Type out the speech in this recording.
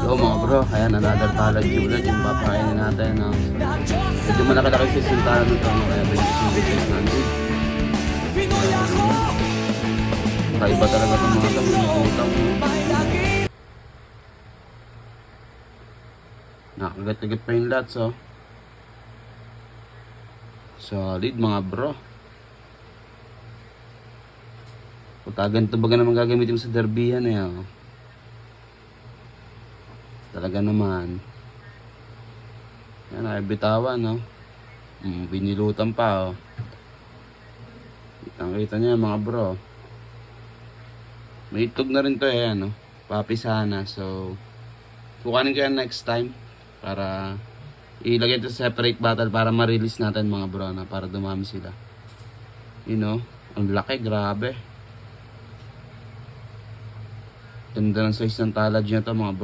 So mga bro, ayan, another talad ulit yung papakainin natin ng medyo malaki-laki sa sintahan nito, no? Kaya medyo singgit natin. Kaiba talaga itong mga ito, pinagutang. Nakagat-kagat pa yung lots, oh. Solid mga bro. Putagan ito baga naman gagamitin mo sa derbihan, eh, oh. Talaga naman. Yan, nakabitawan, no? Binilutan pa, oh. Kita niya mga bro. May itlog na rin to, eh, ano? Papi sana. So, kukanin ko yan next time. Para ilagay ito sa separate bottle para ma-release natin mga bro, na para dumami sila. You know? Ang laki, grabe. Ganda ng size ng talad nyo to mga bro.